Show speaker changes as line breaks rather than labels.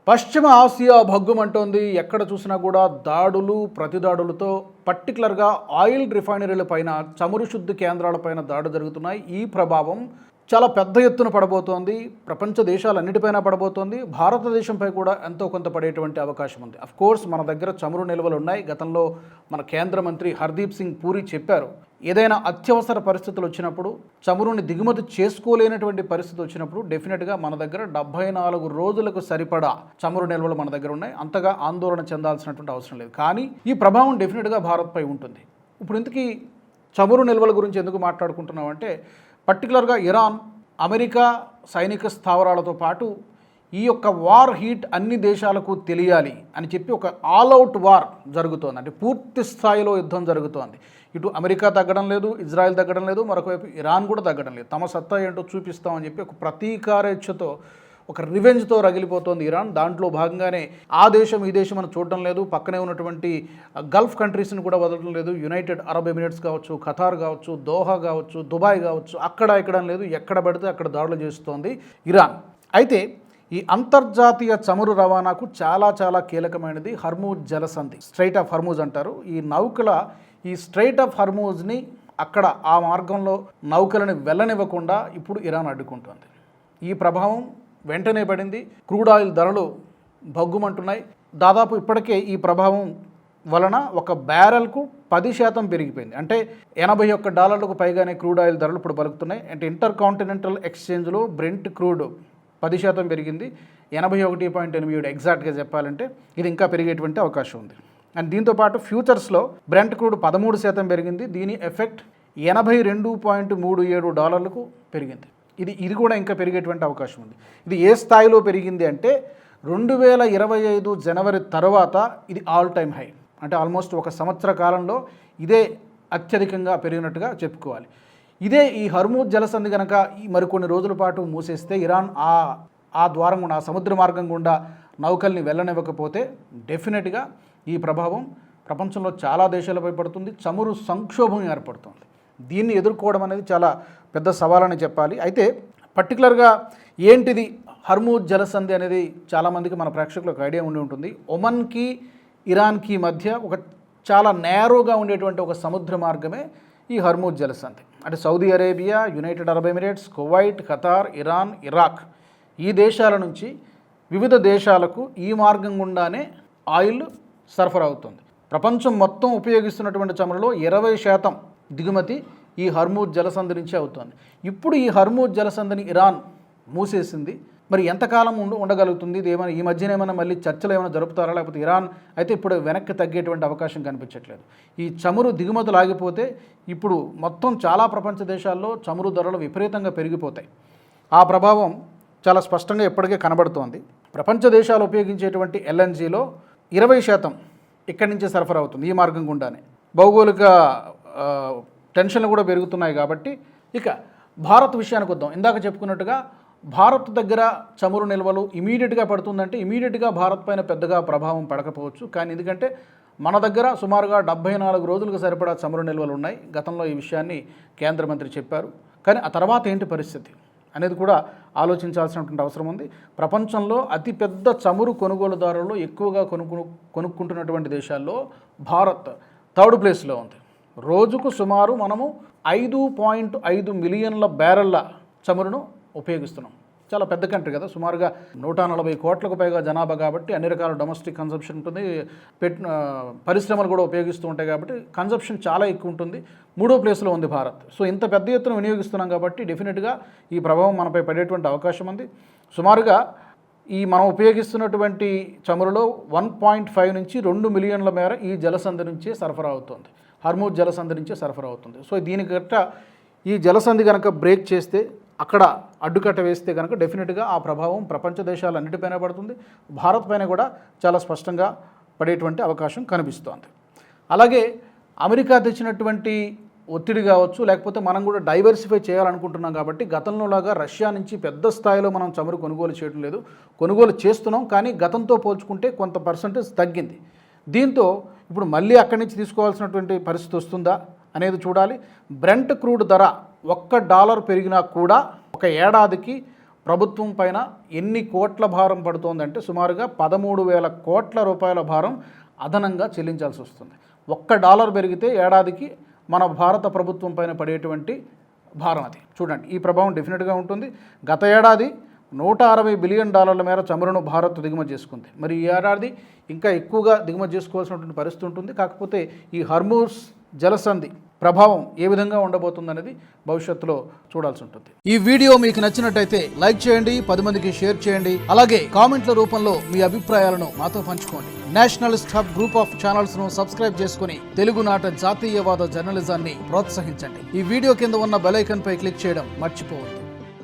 పశ్చిమ ఆసియా భగ్గుమంటోంది. ఎక్కడ చూసినా కూడా దాడులు, ప్రతిదాడులతో పర్టికులర్గా ఆయిల్ రిఫైనరీల పైన, చమురు శుద్ధి కేంద్రాలపైన దాడులు జరుగుతున్నాయి. ఈ ప్రభావం చాలా పెద్ద ఎత్తున పడబోతోంది. ప్రపంచ దేశాలన్నిటిపైన పడబోతోంది. భారతదేశంపై కూడా ఎంతో కొంత పడేటువంటి అవకాశం ఉంది. కోర్స్ మన దగ్గర చమురు నిల్వలు ఉన్నాయి. గతంలో మన కేంద్ర మంత్రి హర్దీప్ సింగ్ పూరి చెప్పారు, ఏదైనా అత్యవసర పరిస్థితులు వచ్చినప్పుడు, చమురుని దిగుమతి చేసుకోలేనటువంటి పరిస్థితి వచ్చినప్పుడు డెఫినెట్గా మన దగ్గర 74 రోజులకు సరిపడా చమురు నిల్వలు మన దగ్గర ఉన్నాయి. అంతగా ఆందోళన చెందాల్సినటువంటి అవసరం లేదు. కానీ ఈ ప్రభావం డెఫినెట్గా భారత్పై ఉంటుంది. ఇప్పుడు ఇంతకీ చమురు నిల్వల గురించి ఎందుకు మాట్లాడుకుంటున్నామంటే, పర్టికులర్గా ఇరాన్, అమెరికా సైనిక స్థావరాలతో పాటు ఈ యొక్క వార్ హీట్ అన్ని దేశాలకు తెలియాలి అని చెప్పి ఒక ఆల్అవుట్ వార్ జరుగుతోంది. అంటే పూర్తి స్థాయిలో యుద్ధం జరుగుతోంది. ఇటు అమెరికా తగ్గడం లేదు, ఇజ్రాయెల్ తగ్గడం లేదు, మరొకవైపు ఇరాన్ కూడా తగ్గడం లేదు. తమ సత్తా ఏంటో చూపిస్తామని చెప్పి ఒక ప్రతీకారేచ్ఛతో, ఒక రివెంజ్తో రగిలిపోతోంది ఇరాన్. దాంట్లో భాగంగానే ఆ దేశం ఈ దేశం అని చూడడం లేదు, పక్కనే ఉన్నటువంటి గల్ఫ్ కంట్రీస్ని కూడా వదలడం లేదు. యునైటెడ్ అరబ్ ఎమిరేట్స్ కావచ్చు, ఖతార్ కావచ్చు, దోహా కావచ్చు, దుబాయ్ కావచ్చు, అక్కడ ఎక్కడం లేదు. ఎక్కడ పడితే అక్కడ దాడులు చేస్తోంది ఇరాన్. అయితే ఈ అంతర్జాతీయ చమురు రవాణాకు చాలా చాలా కీలకమైనది హర్మూజ్ జలసంధి, స్ట్రైట్ ఆఫ్ హర్మూజ్ అంటారు. ఈ నౌకల ఈ స్ట్రైట్ ఆఫ్ హర్మూజ్ని, అక్కడ ఆ మార్గంలో నౌకలని వెళ్ళనివ్వకుండా ఇప్పుడు ఇరాన్ అడ్డుకుంటుంది. ఈ ప్రభావం వెంటనే పడింది. క్రూడ్ ఆయిల్ ధరలు భగ్గుమంటున్నాయి. దాదాపు ఇప్పటికే ఈ ప్రభావం వలన ఒక బ్యారెల్కు 10% పెరిగిపోయింది. అంటే $81 పైగానే క్రూడ్ ఆయిల్ ధరలు ఇప్పుడు పలుకుతున్నాయి. అంటే ఇంటర్ కాంటినెంటల్ ఎక్స్చేంజ్లో బ్రెంట్ క్రూడ్ 10% పెరిగింది, 81.87 ఎగ్జాక్ట్గా చెప్పాలంటే. ఇది ఇంకా పెరిగేటువంటి అవకాశం ఉంది. అండ్ దీంతోపాటు ఫ్యూచర్స్లో బ్రెంట్ క్రూడ్ 13% పెరిగింది. దీని ఎఫెక్ట్ $82.37 పెరిగింది. ఇది కూడా ఇంకా పెరిగేటువంటి అవకాశం ఉంది. ఇది ఏ స్థాయిలో పెరిగింది అంటే 2025 జనవరి తర్వాత ఇది ఆల్ టైమ్ హై. అంటే ఆల్మోస్ట్ ఒక సంవత్సర కాలంలో ఇదే అత్యధికంగా పెరిగినట్టుగా చెప్పుకోవాలి. ఇదే ఈ హర్మూజ్ జలసంధి కనుక మరికొన్ని రోజుల పాటు మూసేస్తే, ఇరాన్ ఆ ద్వారం గుండా, ఆ సముద్ర మార్గం గుండా నౌకల్ని వెళ్ళనివ్వకపోతే డెఫినెట్గా ఈ ప్రభావం ప్రపంచంలో చాలా దేశాలపై పడుతుంది. చమురు సంక్షోభం ఏర్పడుతుంది. దీన్ని ఎదుర్కోవడం అనేది చాలా పెద్ద సవాలని చెప్పాలి. అయితే పర్టికులర్గా ఏంటిది హర్మూజ్ జలసంధి అనేది చాలామందికి, మన ప్రేక్షకులకు ఐడియా ఉండి ఉంటుంది. ఒమన్కి ఇరాన్కి మధ్య ఒక చాలా నేరోగా ఉండేటువంటి ఒక సముద్ర మార్గమే ఈ హర్మూజ్ జలసంధి. అంటే Saudi Arabia, United Arab Emirates, Kuwait, Qatar, Iran, Iraq ఈ దేశాల నుంచి వివిధ దేశాలకు ఈ మార్గం గుండానే ఆయిల్ సరఫరా అవుతుంది. ప్రపంచం మొత్తం ఉపయోగిస్తున్నటువంటి చమురులో 20% దిగుమతి ఈ హర్మూజ్ జలసంధి నుంచే అవుతుంది. ఇప్పుడు ఈ హర్మూజ్ జలసంధిని ఇరాన్ మూసేసింది. మరి ఎంతకాలం ఉండగలుగుతుంది? ఇది ఏమైనా ఈ మధ్యన ఏమైనా మళ్ళీ చర్చలు ఏమైనా జరుపుతారా? లేకపోతే ఇరాన్ అయితే ఇప్పుడు వెనక్కి తగ్గేటువంటి అవకాశం కనిపించట్లేదు. ఈ చమురు దిగుమతులు ఆగిపోతే ఇప్పుడు మొత్తం చాలా ప్రపంచ దేశాల్లో చమురు ధరలు విపరీతంగా పెరిగిపోతాయి. ఆ ప్రభావం చాలా స్పష్టంగా ఇప్పటికే కనబడుతోంది. ప్రపంచ దేశాలు ఉపయోగించేటువంటి ఎల్ఎన్జీలో 20% ఇక్కడి నుంచే సరఫరా అవుతుంది, ఈ మార్గం గుండానే. భౌగోళిక టెన్షన్లు కూడా పెరుగుతున్నాయి కాబట్టి. ఇక భారత్ విషయానికి వద్దాం. ఇందాక చెప్పుకున్నట్టుగా భారత్ దగ్గర చమురు నిల్వలు ఇమీడియట్గా పడుతుందంటే ఇమీడియట్గా భారత్ పైన పెద్దగా ప్రభావం పడకపోవచ్చు. కానీ ఎందుకంటే మన దగ్గర సుమారుగా 74 రోజులకు సరిపడా చమురు నిల్వలు ఉన్నాయి. గతంలో ఈ విషయాన్ని కేంద్ర మంత్రి చెప్పారు. కానీ ఆ తర్వాత ఏంటి పరిస్థితి అనేది కూడా ఆలోచించాల్సినటువంటి అవసరం ఉంది. ప్రపంచంలో అతిపెద్ద చమురు కొనుగోలుదారుల్లో ఎక్కువగా కొనుక్కుంటున్నటువంటి దేశాల్లో భారత్ 3rd ప్లేస్లో ఉంది. రోజుకు సుమారు మనము 5.5 మిలియన్ల బ్యారెళ్ల చమురును ఉపయోగిస్తున్నాం. చాలా పెద్ద కంట్రీ కదా, సుమారుగా 140 కోట్లకు పైగా జనాభా కాబట్టి అన్ని రకాల డొమెస్టిక్ కన్సంప్షన్ ఉంటుంది. పరిశ్రమలు కూడా ఉపయోగిస్తూ ఉంటాయి కాబట్టి కన్సంప్షన్ చాలా ఎక్కువ ఉంటుంది. 3వ ప్లేస్లో ఉంది భారత్. సో ఇంత పెద్ద ఎత్తున వినియోగిస్తున్నాం కాబట్టి డెఫినెట్గా ఈ ప్రభావం మనపై పడేటువంటి అవకాశం ఉంది. సుమారుగా ఈ మనం ఉపయోగిస్తున్నటువంటి చమురులో 1.5 నుంచి 2 మిలియన్ల మేర ఈ జలసంధి నుంచే సరఫరా అవుతుంది, హర్మూజ్ జలసంధి నుంచే సరఫరా అవుతుంది. సో దీనికి గట్ట ఈ జలసంధి కనుక బ్రేక్ చేస్తే, అక్కడ అడ్డుకట్ట వేస్తే కనుక డెఫినెట్గా ఆ ప్రభావం ప్రపంచ దేశాలన్నిటిపైన పడుతుంది. భారత్ పైన కూడా చాలా స్పష్టంగా పడేటువంటి అవకాశం కనిపిస్తోంది. అలాగే అమెరికా తెచ్చినటువంటి ఒత్తిడి కావచ్చు, లేకపోతే మనం కూడా డైవర్సిఫై చేయాలనుకుంటున్నాం కాబట్టి గతంలోలాగా రష్యా నుంచి పెద్ద స్థాయిలో మనం చమురు కొనుగోలు చేయడం లేదు. కొనుగోలు చేస్తున్నాం, కానీ గతంతో పోల్చుకుంటే కొంత పర్సంటేజ్ తగ్గింది. దీంతో ఇప్పుడు మళ్ళీ అక్కడి నుంచి తీసుకోవాల్సినటువంటి పరిస్థితి వస్తుందా అనేది చూడాలి. బ్రెంట్ క్రూడ్ ధర $1 పెరిగినా కూడా ఒక ఏడాదికి ప్రభుత్వం పైన ఎన్ని కోట్ల భారం పడుతోందంటే సుమారుగా 13,000 కోట్ల రూపాయల భారం అదనంగా చెల్లించాల్సి వస్తుంది. $1 పెరిగితే ఏడాదికి మన భారత ప్రభుత్వం పైన పడేటువంటి భారం అది. చూడండి, ఈ ప్రభావం డెఫినెట్గా ఉంటుంది. గత ఏడాది $160 బిలియన్ మేర చమురును భారత్ దిగుమతి చేసుకుంది. మరి ఈ ఏడాది ఇంకా ఎక్కువగా దిగుమతి చేసుకోవాల్సినటువంటి పరిస్థితి ఉంటుంది. కాకపోతే ఈ హర్మూజ్ జలసంధి ప్రభావం ఏ విధంగా ఉండబోతుందనేది భవిష్యత్తులో చూడాల్సి ఉంటుంది. ఈ వీడియో మీకు నచ్చినట్టయితే లైక్ చేయండి, 10 మందికి షేర్ చేయండి. అలాగే కామెంట్ల రూపంలో మీ అభిప్రాయాలను మాతో పంచుకోండి. Nationalist hub group of channels ను సబ్స్క్రైబ్ చేసుకుని తెలుగునాట జాతీయవాద జర్నలిజాన్ని ప్రోత్సహించండి. ఈ వీడియో కింద ఉన్న బెల్ ఐకాన్ పై క్లిక్ చేయడం మర్చిపోవద్దు.